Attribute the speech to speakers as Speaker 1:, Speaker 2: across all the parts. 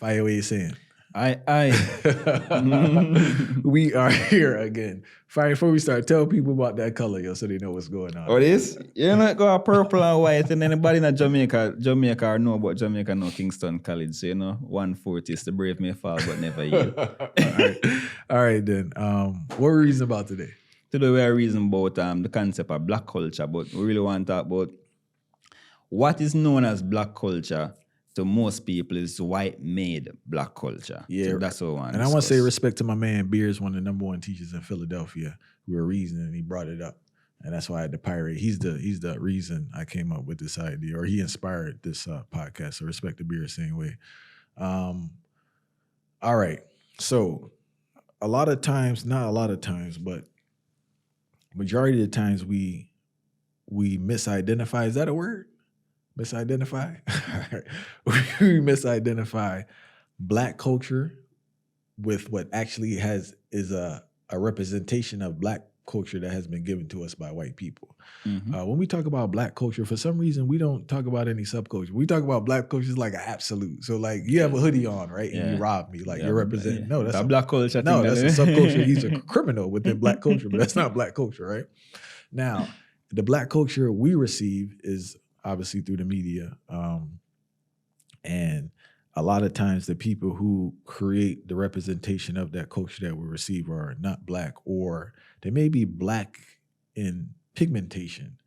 Speaker 1: Fire, what you saying?
Speaker 2: I.
Speaker 1: We are here again. Fire, before we start, tell people about that color, yo, so they know what's going on.
Speaker 2: Oh, this? You know, go purple and white, and anybody in Jamaica or know about Jamaica know Kingston College. So, 140 is the brave may fall, but never yield.
Speaker 1: All right, then. What were we reasoning about today?
Speaker 2: Today we are reasoning about the concept of black culture, but we really want to talk about what is known as black culture. To most people, is white-made black culture.
Speaker 1: Yeah,
Speaker 2: so that's what I want.
Speaker 1: And I want to say respect to my man Beers, one of the #1 teachers in Philadelphia. We were reasoning, and he brought it up, and that's why I had to pirate. He's the reason I came up with this idea, or he inspired this podcast. So respect to Beers same way. All right, so a lot of times, not a lot of times, but majority of the times we misidentify. Is that a word? Misidentify? We misidentify black culture with what actually is a representation of black culture that has been given to us by white people.
Speaker 2: Mm-hmm.
Speaker 1: When we talk about black culture, for some reason, we don't talk about any subculture. We talk about black culture as like an absolute. So like you have a hoodie on, right? And you rob me. Like you're representing. No, that's
Speaker 2: a black culture.
Speaker 1: No, that's a subculture. He's a criminal within black culture, but that's not black culture, right? Now, the black culture we receive is obviously through the media. And a lot of times the people who create the representation of that culture that we receive are not black, or they may be black in pigmentation,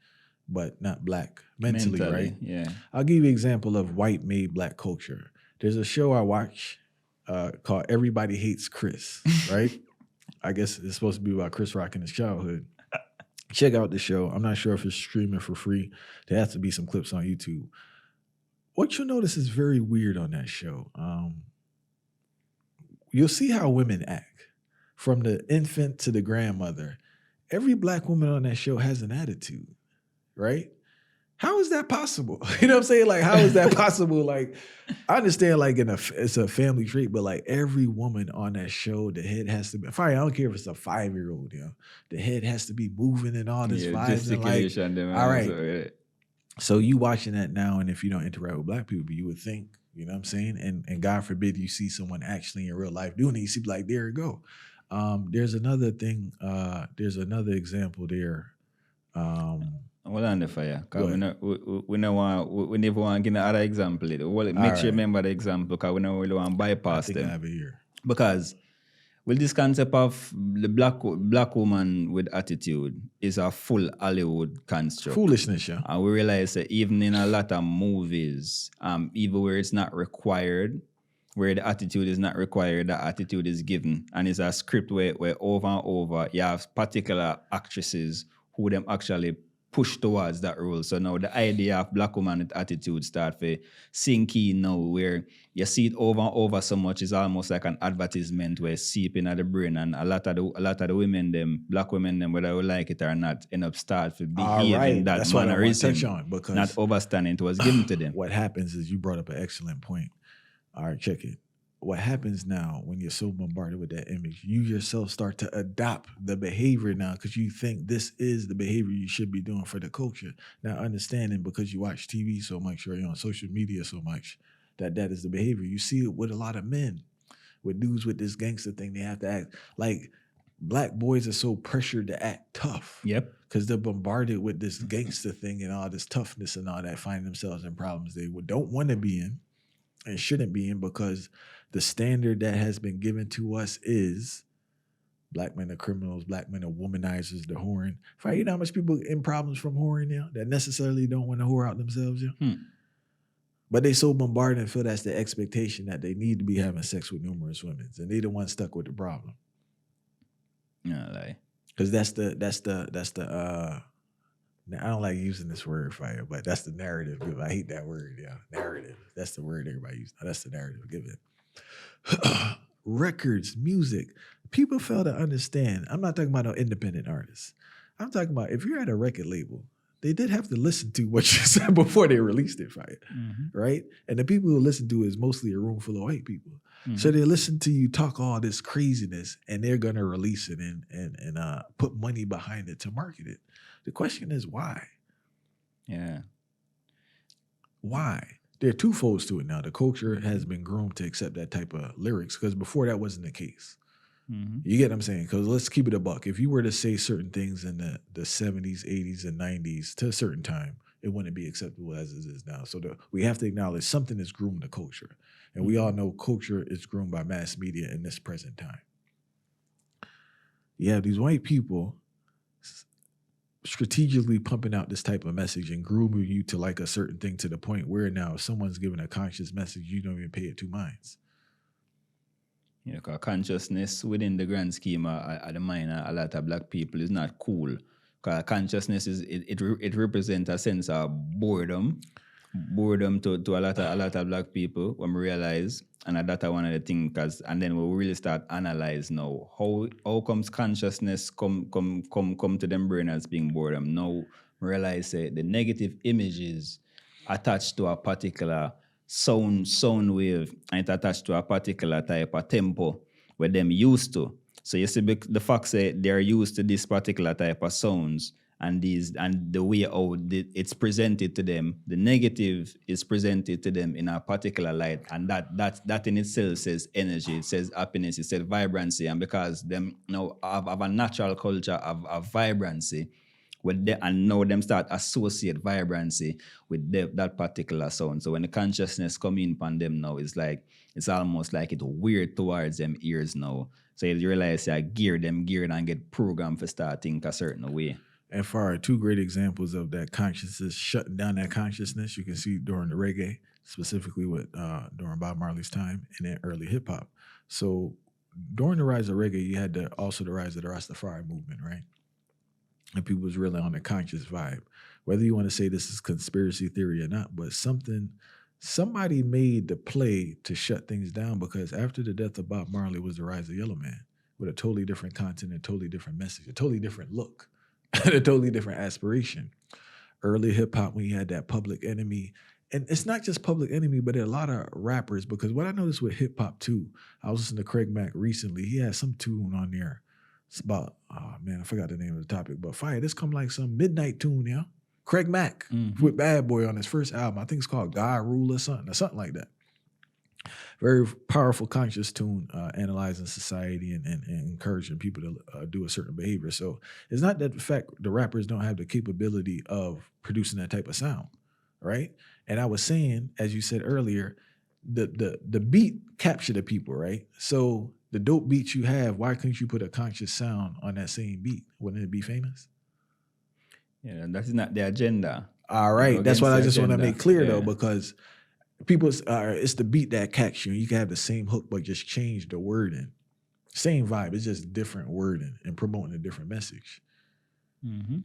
Speaker 1: but not black mentally, right?
Speaker 2: Yeah.
Speaker 1: I'll give you an example of white-made black culture. There's a show I watch called Everybody Hates Chris, right? I guess it's supposed to be about Chris Rock in his childhood. Check out the show. I'm not sure if it's streaming for free. There has to be some clips on YouTube. What you'll notice is very weird on that show. You'll see how women act. From the infant to the grandmother. Every black woman on that show has an attitude, right? How is that possible? You know what I'm saying? Like, how is that possible? Like, I understand, like, it's a family trait, but like every woman on that show, the head has to be. Fine, I don't care if it's a 5-year-old. The head has to be moving and all this vibes and like. All right. So you watching that now, and if you don't interact with black people, you would think, you know what I'm saying? And God forbid you see someone actually in real life doing it, you see like, there you go. There's another thing. There's another example there.
Speaker 2: Hold on the fire. We never want to give another example. Well, make sure you remember the example because we don't really want to bypass them.
Speaker 1: I have it here.
Speaker 2: Because with this concept of the black woman with attitude is a full Hollywood construct.
Speaker 1: Foolishness, yeah.
Speaker 2: And we realize that even in a lot of movies, even where it's not required, where the attitude is not required, the attitude is given. And it's a script where over and over, you have particular actresses who them actually push towards that role. So now the idea of black woman with attitude start to sink in now, where you see it over and over so much, it's almost like an advertisement where it's seeping at the brain, and a lot of the women, them black women, them whether we like it or not, end up start to behave in that
Speaker 1: That's
Speaker 2: mannerism,
Speaker 1: what I want to touch on, because
Speaker 2: not overstanding it was given to them.
Speaker 1: What happens is, you brought up an excellent point. All right, check it. What happens now when you're so bombarded with that image, you yourself start to adopt the behavior now because you think this is the behavior you should be doing for the culture. Now, understanding because you watch TV so much or you're on social media so much that is the behavior. You see it with a lot of men, with dudes with this gangster thing. They have to act like black boys are so pressured to act tough.
Speaker 2: Yep.
Speaker 1: Because they're bombarded with this gangster thing and all this toughness and all that, finding themselves in problems they don't want to be in and shouldn't be in, because the standard that has been given to us is black men are criminals, black men are womanizers, they're whoring. You know how much people in problems from whoring now that necessarily don't want to whore out themselves? But they so bombarded and feel that's the expectation that they need to be having sex with numerous women, and they the ones stuck with the problem.
Speaker 2: No lie.
Speaker 1: Because that's the I don't like using this word, Fire, but that's the narrative. I hate that word, narrative. That's the word everybody uses. That's the narrative. Give it. Records, music. People fail to understand. I'm not talking about no independent artists. I'm talking about if you're at a record label, they did have to listen to what you said before they released it, Fire, right? And the people who listen to it is mostly a room full of white people. So they listen to you talk all this craziness, and they're gonna release it and put money behind it to market it. The question is why?
Speaker 2: Yeah.
Speaker 1: Why? there are two folds to it now. The culture has been groomed to accept that type of lyrics because before that wasn't the case. You get what I'm saying? Because let's keep it a buck. If you were to say certain things in the 70s, 80s, and 90s to a certain time, it wouldn't be acceptable as it is now. So we have to acknowledge something is groomed the culture. And we all know culture is groomed by mass media in this present time. You have these white people strategically pumping out this type of message and grooming you to like a certain thing to the point where now if someone's giving a conscious message, you don't even pay it two minds.
Speaker 2: Yeah, because consciousness within the grand scheme of the mind of a lot of black people is not cool. Because consciousness it represents a sense of boredom to a lot of black people when we realize, and that's one of the things. And then we really start analyze now how comes consciousness come to them brain as being boredom. Now we realize the negative images attached to a particular sound wave, and it attached to a particular type of tempo where them used to. So you see the fact that they're used to this particular type of sounds and the way how it's presented to them, the negative is presented to them in a particular light, and that in itself says energy, it says happiness, it says vibrancy, and because them have a natural culture of vibrancy. And now them start associate vibrancy with that particular sound. So when the consciousness come in upon them now, it's almost like it's weird towards them ears now. So you realize geared and get programmed for start think a certain way.
Speaker 1: And for our two great examples of that consciousness, shutting down that consciousness, you can see during the reggae, specifically during Bob Marley's time and then early hip hop. So during the rise of reggae, you had also the rise of the Rastafari movement, right? And people was really on a conscious vibe. Whether you want to say this is conspiracy theory or not, but somebody made the play to shut things down, because after the death of Bob Marley was the rise of Yellow Man with a totally different content, a totally different message, a totally different look, and a totally different aspiration. Early hip hop, when you had that Public Enemy, and it's not just Public Enemy, but there are a lot of rappers, because what I noticed with hip hop too, I was listening to Craig Mack recently. He had some tune on there. It's about, I forgot the name of the topic, but fire, this come like some midnight tune, yeah? Craig Mack with Bad Boy on his first album. I think it's called God Rule or something like that. Very powerful, conscious tune, analyzing society and encouraging people to do a certain behavior. So it's not that the fact the rappers don't have the capability of producing that type of sound, right? And I was saying, as you said earlier, the beat captured the people, right? So the dope beats you have, why couldn't you put a conscious sound on that same beat? Wouldn't it be famous?
Speaker 2: Yeah, that is not the agenda.
Speaker 1: All right. That's what I just want to make clear, though, because it's the beat that catch you. You can have the same hook, but just change the wording. Same vibe. It's just different wording and promoting a different message.
Speaker 2: Mm-hmm.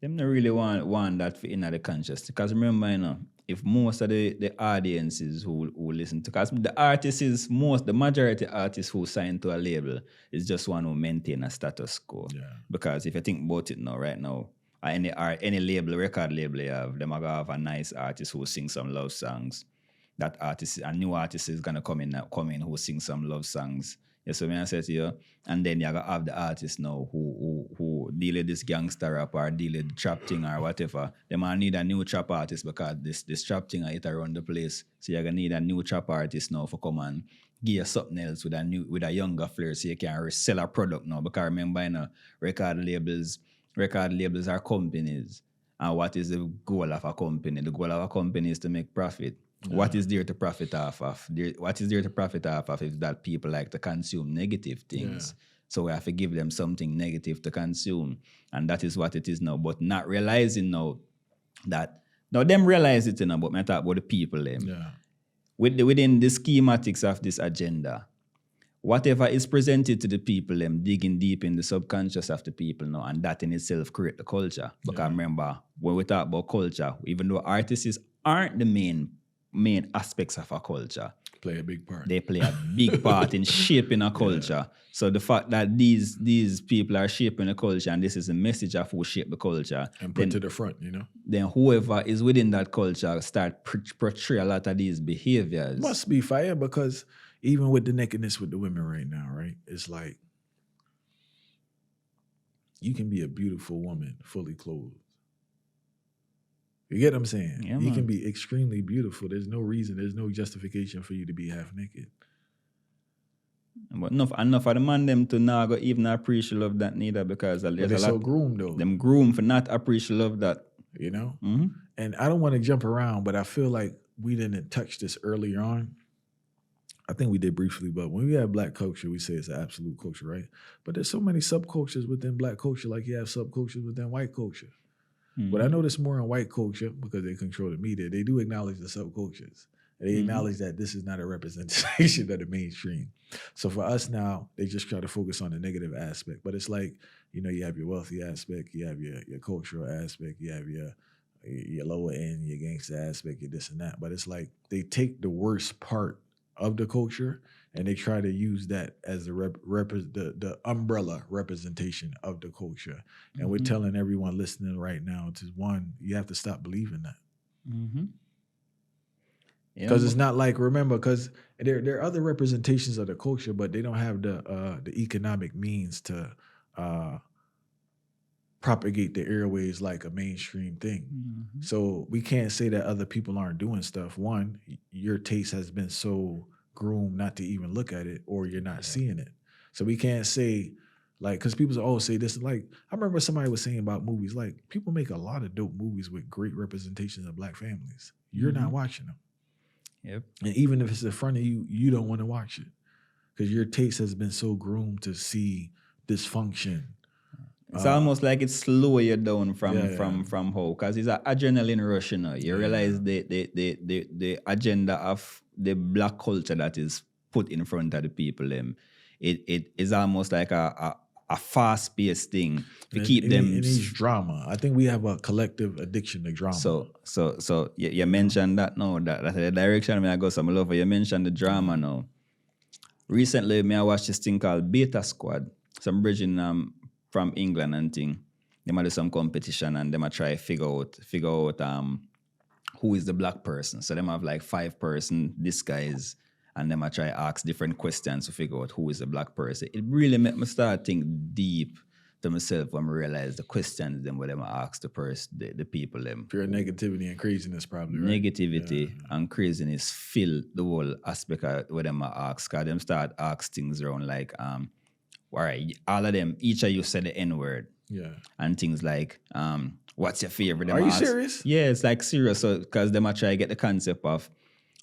Speaker 2: Them not really want that for inner the conscious. Because remember, if most of the audiences who listen to, because the majority artists who sign to a label is just one who maintain a status quo. Yeah. Because if you think about it now, right now, any label, record label you have, them are gonna have a nice artist who sing some love songs. That artist, a new artist is gonna come in who sing some love songs. Yeah, so when I say to you, and then you gotta have the artist now who deal with this gangster rap or deal with trap thing or whatever. They might need a new trap artist because this trap thing it around the place. So you're gonna need a new trap artist now for come and give you something else with a younger flair so you can sell a product now. Because remember, record labels are companies. And what is the goal of a company? The goal of a company is to make profit. Yeah. What is there to profit off of? What is there to profit off of is that people like to consume negative things. Yeah. So we have to give them something negative to consume. And that is what it is now. But not realizing now that, now them realize it now, but I talk about the people them. Yeah. Within the schematics of this agenda, whatever is presented to the people, them digging deep in the subconscious of the people now, and that in itself create the culture. Because remember, when we talk about culture, even though artists aren't the main aspects of a culture,
Speaker 1: play a big part.
Speaker 2: They play a big part in shaping a culture. Yeah. So the fact that these people are shaping a culture, and this is a message of who shape the culture,
Speaker 1: and put to the front,
Speaker 2: then whoever is within that culture start portray a lot of these behaviors.
Speaker 1: Must be fire, because even with the nakedness with the women right now, right? It's like you can be a beautiful woman fully clothed. You get what I'm saying?
Speaker 2: Yeah,
Speaker 1: You can
Speaker 2: man.
Speaker 1: be extremely beautiful. There's no reason, there's no justification for you to be half naked.
Speaker 2: But enough of the man them to not go even appreciate love that neither, because
Speaker 1: But
Speaker 2: there's
Speaker 1: they're
Speaker 2: a
Speaker 1: so
Speaker 2: lot
Speaker 1: groomed though,
Speaker 2: them groom for not appreciate love that.
Speaker 1: you know?
Speaker 2: Mm-hmm.
Speaker 1: And I don't want to jump around, but I feel like we didn't touch this earlier on. I think we did briefly, but when we have black culture, we say it's an absolute culture, right? But there's so many subcultures within black culture, like you have subcultures within white culture. But I notice more in white culture, because they control the media, they do acknowledge the subcultures. They acknowledge that this is not a representation of the mainstream. So for us now, they just try to focus on the negative aspect. But it's like, you have your wealthy aspect, you have your cultural aspect, you have your lower end, your gangster aspect, your this and that. But it's like they take the worst part of the culture and they try to use that as the umbrella representation of the culture. And we're telling everyone listening right now to, one, you have to stop believing that.
Speaker 2: Mm-hmm.
Speaker 1: Because it's not like, remember, because there are other representations of the culture, but they don't have the economic means to propagate the airways like a mainstream thing.
Speaker 2: Mm-hmm.
Speaker 1: So we can't say that other people aren't doing stuff. One, your taste has been so groomed not to even look at it, or you're not seeing it. So we can't say, like, because people always say this. Like, I remember somebody was saying about movies, like, people make a lot of dope movies with great representations of black families. You're not watching them.
Speaker 2: Yep.
Speaker 1: And even if it's in front of you, you don't want to watch it because your taste has been so groomed to see dysfunction.
Speaker 2: It's almost like it slow you down from how, because it's an adrenaline rush, You realize the agenda of the black culture that is put in front of the people. It is almost like a fast-paced thing to keep them.
Speaker 1: It needs drama. I think we have a collective addiction to drama.
Speaker 2: So you mentioned that now. That's the direction I go. Some love. You mentioned the drama now. Recently, I watched this thing called Beta Squad. Some bridging from England and thing. They might do some competition and they might try figure out who is the black person. So they might have like 5 person disguise, and they might try ask different questions to figure out who is the black person. It really made me start think deep to myself when I realized the questions them where they might ask the people them.
Speaker 1: Pure negativity and craziness, probably. Right?
Speaker 2: Negativity and craziness fill the whole aspect of where they might ask. Cause them start ask things around like all right, all of them, each of you said the N-word. Yeah. And things like, what's your favorite?
Speaker 1: Are you serious?
Speaker 2: Yeah, it's like serious. So, because they might try to get the concept of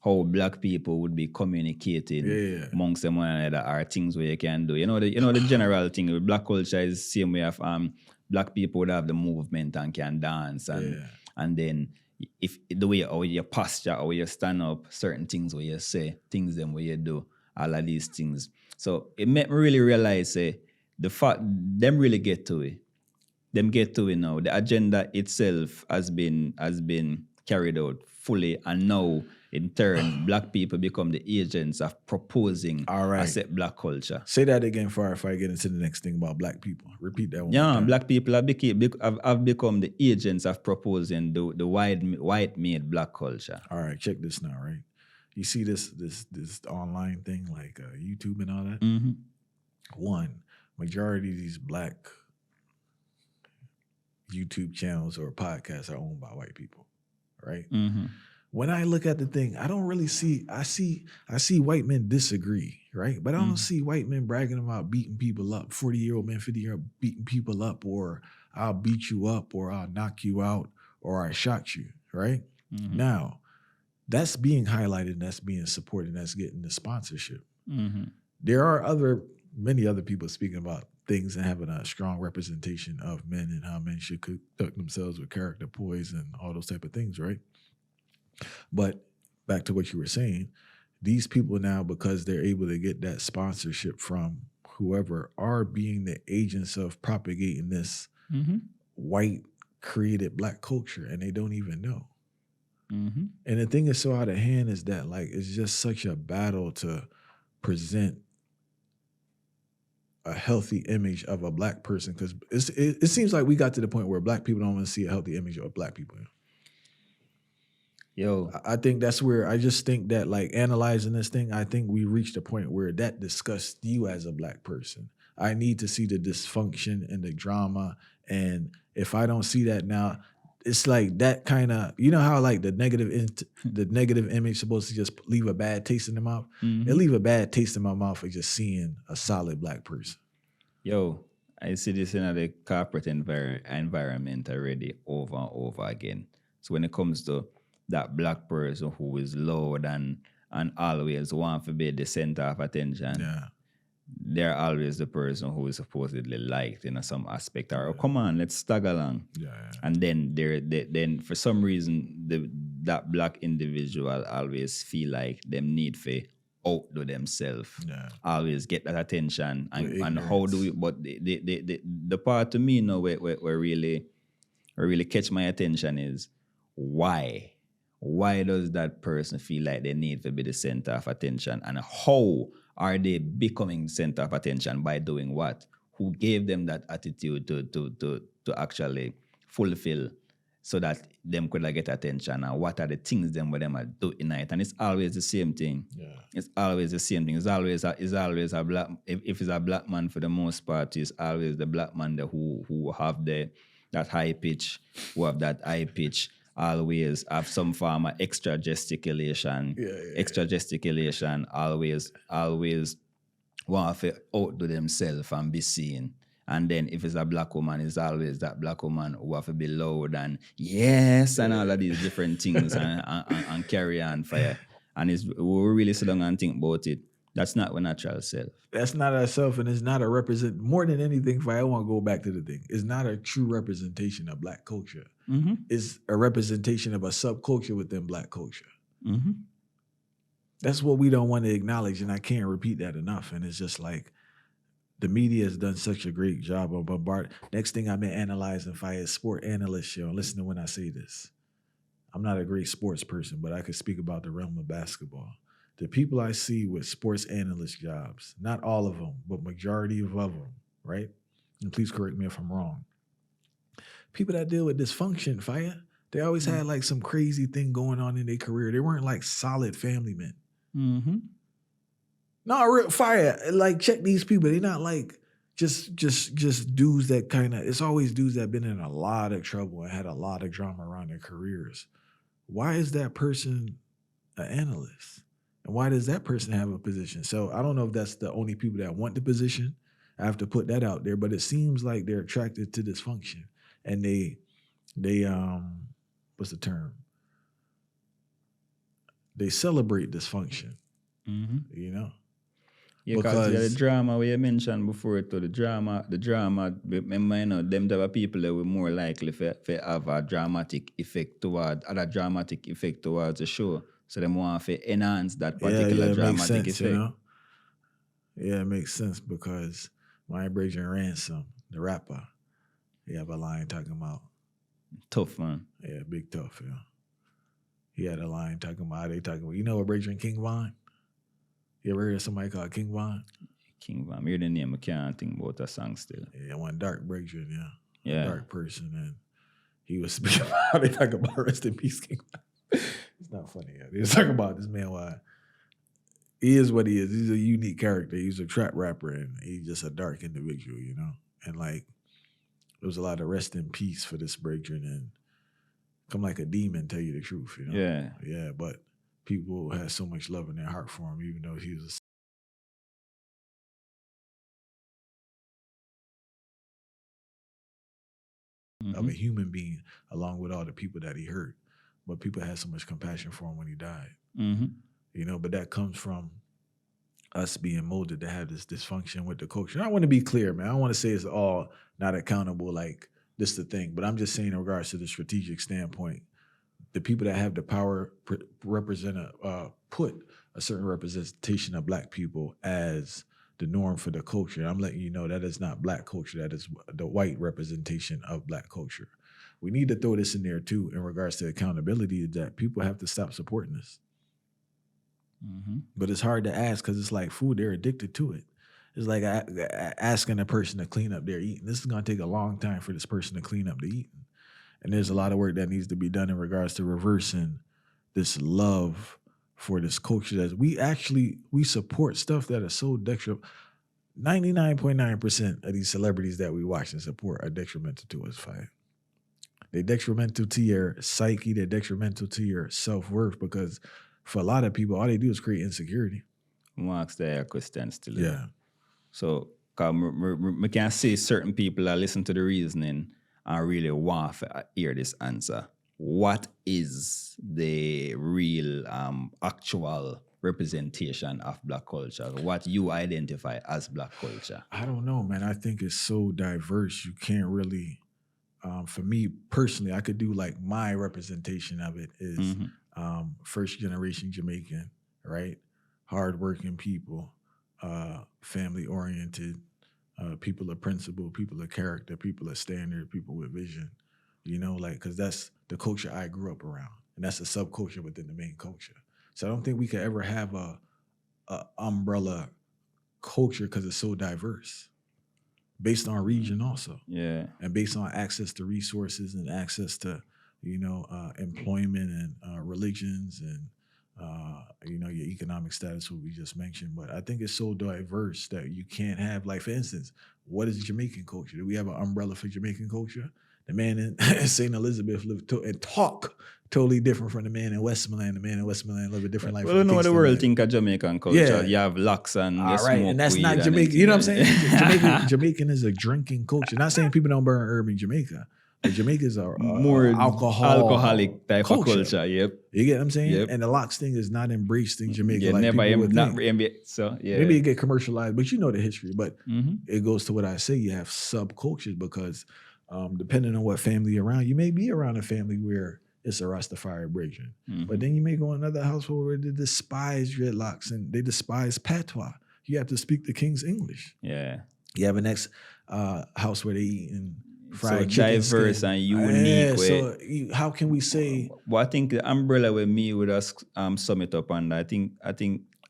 Speaker 2: how black people would be communicating amongst them one another, are things where you can do. The general thing with black culture is the same way of black people would have the movement and can dance. And then if the way how you posture or you stand up, certain things where you say, things them where you do, all of these things. So it made me really realize the fact them really get to it. Them get to it now. The agenda itself has been carried out fully, and now in turn, black people become the agents of proposing a set black culture.
Speaker 1: Say that again before I get into the next thing about black people. Repeat that one.
Speaker 2: Yeah, black people have become the agents of proposing the white-made black culture.
Speaker 1: All right, check this now, right? You see this online thing like YouTube and all that?
Speaker 2: Mm-hmm.
Speaker 1: One, majority of these black YouTube channels or podcasts are owned by white people, right?
Speaker 2: Mm-hmm.
Speaker 1: When I look at the thing, I don't really see, I see white men disagree, right? But I don't see white men bragging about beating people up, 40-year-old men, 50-year-old beating people up, or I'll beat you up, or I'll knock you out, or I shot you, right? Mm-hmm. Now, that's being highlighted, and that's being supported, and that's getting the sponsorship. Mm-hmm. There are many other people speaking about things and having a strong representation of men and how men should conduct themselves with character, poise, and all those type of things, right? But back to what you were saying, these people now, because they're able to get that sponsorship from whoever, are being the agents of propagating this white created black culture, and they don't even know. Mm-hmm. And the thing is so out of hand is that, like, it's just such a battle to present a healthy image of a black person, because it seems like we got to the point where black people don't want to see a healthy image of black people.
Speaker 2: Yo,
Speaker 1: I think that's where I just think that, like, analyzing this thing, I think we reached a point where that disgusts you as a black person. I need to see the dysfunction and the drama, and if I don't see that now, it's like that kind of, you know how like the negative image supposed to just leave a bad taste in the mouth. It leave a bad taste in my mouth for just seeing a solid black person.
Speaker 2: Yo, I see this in the corporate environment already over and over again. So when it comes to that black person who is loud and always want to be the center of attention,
Speaker 1: Yeah.
Speaker 2: they're always the person who is supposedly liked in some aspect. Or come on, let's tag along.
Speaker 1: Yeah.
Speaker 2: And then then for some reason that black individual always feel like them need to outdo themselves.
Speaker 1: Yeah.
Speaker 2: Always get that attention. And how
Speaker 1: ignorance.
Speaker 2: do we? But the part to me now where really catch my attention is why. Why does that person feel like they need to be the center of attention? And how are they becoming center of attention by doing what? Who gave them that attitude to actually fulfill so that them could like, get attention? And what are the things them with them are doing it? And it's always the same thing.
Speaker 1: Yeah.
Speaker 2: It's always the same thing. It's always a black. If it's a black man for the most part, it's always the black man who have that high pitch, who have that high pitch. Always have some form of extra gesticulation. Extra gesticulation. Always want to outdo themselves and be seen. And then if it's a black woman, it's always that black woman who have to be loud and yes and all of these different things and carry on fire. And we really sit down and think about it. That's not our natural self.
Speaker 1: That's not ourself, and it's not a more than anything. If I want to go back to the thing, it's not a true representation of black culture. It's a representation of a subculture within black culture. That's what we don't want to acknowledge, and I can't repeat that enough. And it's just like the media has done such a great job of bombarding. Next thing I've been analyzing via sport analyst show. And listen to when I say this. I'm not a great sports person, but I could speak about the realm of basketball. The people I see with sports analyst jobs, not all of them, but majority of them, right? And please correct me if I'm wrong. People that deal with dysfunction, fire, they always had like some crazy thing going on in their career. They weren't like solid family men. No, real fire. Like check these people. They're not like just dudes that kind of. It's always dudes that been in a lot of trouble and had a lot of drama around their careers. Why is that person an analyst? And why does that person have a position? So I don't know if that's the only people that want the position. I have to put that out there, but it seems like they're attracted to dysfunction, and they what's the term? They celebrate dysfunction. You know.
Speaker 2: Yeah, because the drama we mentioned before, to the drama, remember, you know, them type of people that were more likely to have a dramatic effect towards the show. So they want to enhance that particular dramatic effect. You know?
Speaker 1: Yeah, it makes sense because my Brazier Ransom, the rapper, he have a line talking about
Speaker 2: tough, man.
Speaker 1: Yeah, big tough, yeah. He had a line talking about you know what Brazier and King Von? You ever heard somebody called King Von?
Speaker 2: King Von. I hear the name, I can't think about that song still.
Speaker 1: Yeah, one dark Brazier, yeah.
Speaker 2: Yeah.
Speaker 1: Dark person, and he was speaking about how they talk about rest in peace, King Von. It's not funny. Yeah. They was talking about this man, why he is what he is. He's a unique character. He's a trap rapper, and he's just a dark individual, you know? And like, there was a lot of rest in peace for this Brazier, and come like a demon, tell you the truth, you know?
Speaker 2: Yeah.
Speaker 1: Yeah, but people had so much love in their heart for him, even though he was of a human being, along with all the people that he hurt. But people had so much compassion for him when he died. You know, but that comes from us being molded to have this dysfunction with the culture. And I want to be clear, man. I don't want to say it's all not accountable, like this the thing. But I'm just saying in regards to the strategic standpoint, the people that have the power put a certain representation of black people as the norm for the culture. I'm letting you know that is not black culture. That is the white representation of black culture. We need to throw this in there too in regards to accountability, that people have to stop supporting this. But it's hard to ask because it's like food, they're addicted to it. It's like asking a person to clean up their eating. This is going to take a long time for this person to clean up the eating. And there's a lot of work that needs to be done in regards to reversing this love for this culture that we support stuff that is so detrimental. 99.9% of these celebrities that we watch and support are detrimental to us. Fight. They're detrimental to your psyche. They're detrimental to your self-worth because for a lot of people, all they do is create insecurity.
Speaker 2: Marks the question still.
Speaker 1: Yeah.
Speaker 2: So, I can say certain people that listen to the reasoning and really want to hear this answer. What is the real, actual representation of Black culture? What you identify as Black culture?
Speaker 1: I don't know, man. I think it's so diverse. You can't really, for me personally, I could do like my representation of it is first generation Jamaican, right? Hardworking people, family oriented, people of principle, people of character, people of standard, people with vision. You know, like because that's the culture I grew up around, and that's a subculture within the main culture. So I don't think we could ever have a umbrella culture because it's so diverse, based on region also,
Speaker 2: Yeah.
Speaker 1: and based on access to resources and access to employment and religions and your economic status, what we just mentioned. But I think it's so diverse that you can't have, like, for instance, what is Jamaican culture? Do we have an umbrella for Jamaican culture? The man in St. Elizabeth lived and talk totally different from the man in Westmoreland. The man in Westmoreland live a different life.
Speaker 2: Well, you know what the world think of Jamaican culture.
Speaker 1: Yeah.
Speaker 2: You have locks and you
Speaker 1: All right,
Speaker 2: smoke
Speaker 1: and that's
Speaker 2: weed
Speaker 1: not
Speaker 2: and
Speaker 1: Jamaican. You know what I'm
Speaker 2: everything.
Speaker 1: saying? Jamaican is a drinking culture. Not saying people don't burn herb in Jamaica, but Jamaica is a
Speaker 2: More alcoholic type of
Speaker 1: culture.
Speaker 2: culture. Yep.
Speaker 1: You get what I'm saying?
Speaker 2: Yep.
Speaker 1: And the locks thing is not embraced in Jamaica.
Speaker 2: Yeah,
Speaker 1: like
Speaker 2: never
Speaker 1: people would
Speaker 2: not
Speaker 1: think.
Speaker 2: so yeah.
Speaker 1: Maybe it get commercialized, but you know the history. But
Speaker 2: Mm-hmm.
Speaker 1: it goes to what I say. You have subcultures because depending on what family you're around, you may be around a family where it's a Rastafari religion.
Speaker 2: Mm-hmm.
Speaker 1: But then you may go in another household where they despise dreadlocks and they despise patois. You have to speak the King's English.
Speaker 2: Yeah.
Speaker 1: You have a next house where they eat and fried
Speaker 2: So
Speaker 1: chicken
Speaker 2: diverse
Speaker 1: skin.
Speaker 2: and unique.
Speaker 1: So how can we say?
Speaker 2: Well, I think the umbrella with me would us sum it up, and I think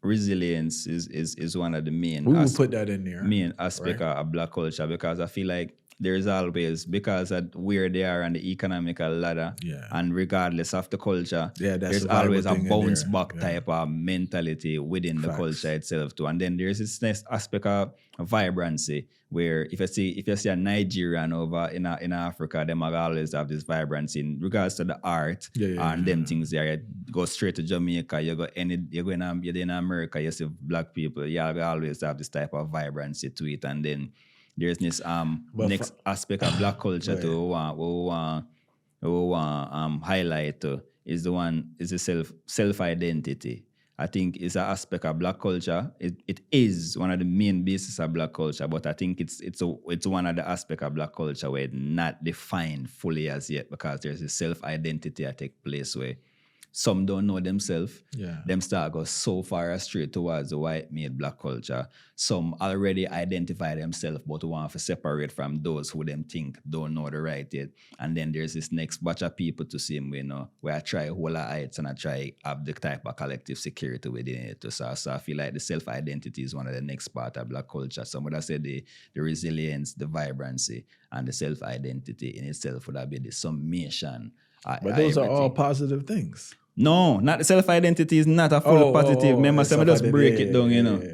Speaker 2: resilience is one of the main.
Speaker 1: We will put that in there.
Speaker 2: Main aspect of Black culture, because I feel like there's always, because of where they are on the economical ladder, and regardless of the culture, there's always a bounce back type of mentality within the culture itself too. And then there's this next aspect of vibrancy, where if you see a Nigerian over in Africa, them always have this vibrancy in regards to the art and them things there. You go straight to Jamaica, you're in America, you see Black people, you always have this type of vibrancy to it. And then there's this next aspect of Black culture we want highlight is the self identity. I think it's an aspect of Black culture. It is one of the main bases of Black culture, but I think it's one of the aspects of Black culture where it's not defined fully as yet, because there's a self identity that take place where some don't know themselves. Them start go so far astray towards the white-made Black culture. Some already identify themselves but want to separate from those who them think don't know the right yet. And then there's this next batch of people to see me, where I try hold our heights and I try have the type of collective security within it. So I feel like the self-identity is one of the next part of Black culture. Some would have said the resilience, the vibrancy, and the self-identity in itself would have been the summation.
Speaker 1: But those are all positive things.
Speaker 2: No, not the self-identity is not a full positive. Remember, so I just break it down,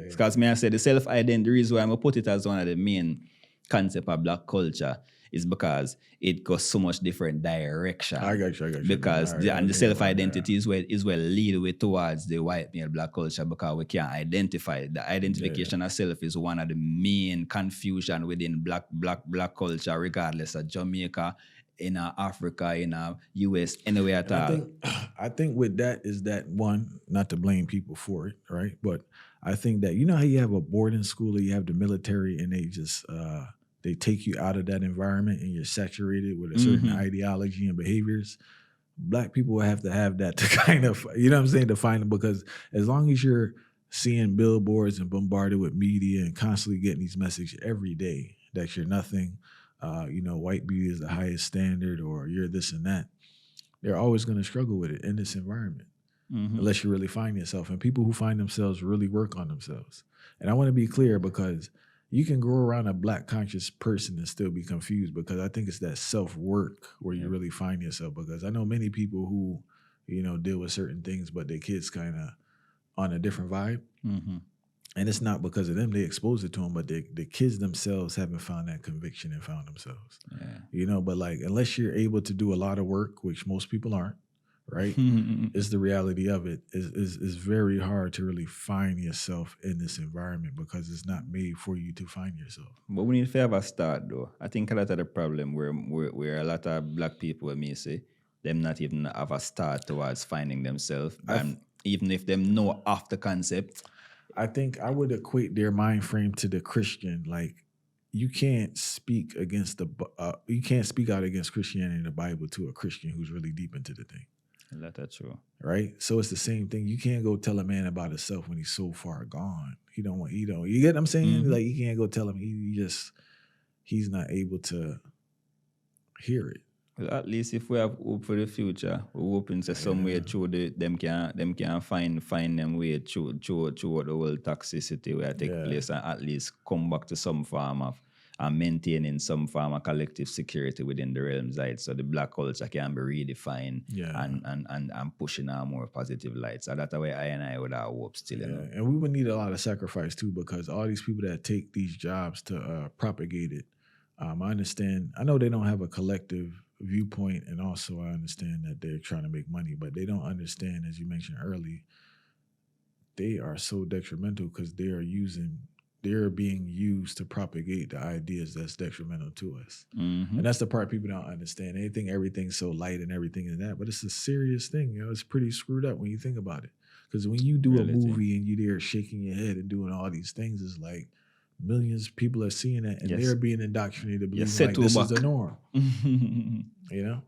Speaker 2: Because I said the self-identity, the reason why I'm going to put it as one of the main concept of Black culture is because it goes so much different direction.
Speaker 1: I got you.
Speaker 2: Because the self-identity is where lead way towards the white male Black culture, because we can't identify. The identification of self is one of the main confusion within black culture, regardless of Jamaica, in Africa, in US, anywhere at all.
Speaker 1: I think with that is that, one, not to blame people for it, right? But I think that, you know how you have a boarding school or you have the military and they just they take you out of that environment and you're saturated with a certain ideology and behaviors. Black people have to have that to kind of, you know what I'm saying, to find them, because as long as you're seeing billboards and bombarded with media and constantly getting these messages every day that you're nothing, white beauty is the highest standard, or you're this and that, they're always going to struggle with it in this environment unless you really find yourself. And people who find themselves really work on themselves. And I want to be clear, because you can grow around a Black conscious person and still be confused, because I think it's that self-work where you really find yourself. Because I know many people who, deal with certain things, but their kids kind of on a different vibe. And it's not because of them, they expose it to them, but the kids themselves haven't found that conviction and found themselves.
Speaker 2: Yeah.
Speaker 1: But like, unless you're able to do a lot of work, which most people aren't, right? It's the reality of it. Is very hard to really find yourself in this environment because it's not made for you to find yourself.
Speaker 2: But we need to have a start though. I think a lot of the problem where a lot of black people may say them not even have a start towards finding themselves. And even if them know of the concept.
Speaker 1: I think I would equate their mind frame to the Christian. Like, you can't speak against you can't speak out against Christianity in the Bible to a Christian who's really deep into the thing.
Speaker 2: That's true.
Speaker 1: Right? So it's the same thing. You can't go tell a man about himself when he's so far gone. You get what I'm saying?
Speaker 2: Mm-hmm.
Speaker 1: Like, you can't go tell him. He's not able to hear it.
Speaker 2: Well, at least if we have hope for the future, we're hoping to some way through them can find them way through the whole toxicity where take place and at least come back to some form of maintaining some form of collective security within the realms, right? So the black culture can be redefined and pushing out more positive light. So that's the way I would have hope still.
Speaker 1: And we would need a lot of sacrifice too, because all these people that take these jobs to propagate it, I understand. I know they don't have a collective viewpoint, and also I understand that they're trying to make money, but they don't understand, as you mentioned early, they are so detrimental because they're being used to propagate the ideas that's detrimental to us.
Speaker 2: Mm-hmm.
Speaker 1: And that's the part people don't understand. They think everything's so light and everything is that, but it's a serious thing. It's pretty screwed up when you think about it. Because when you do a movie and you're there shaking your head and doing all these things, it's like millions of people are seeing that, and they're being indoctrinated to believe like this is the norm. You know?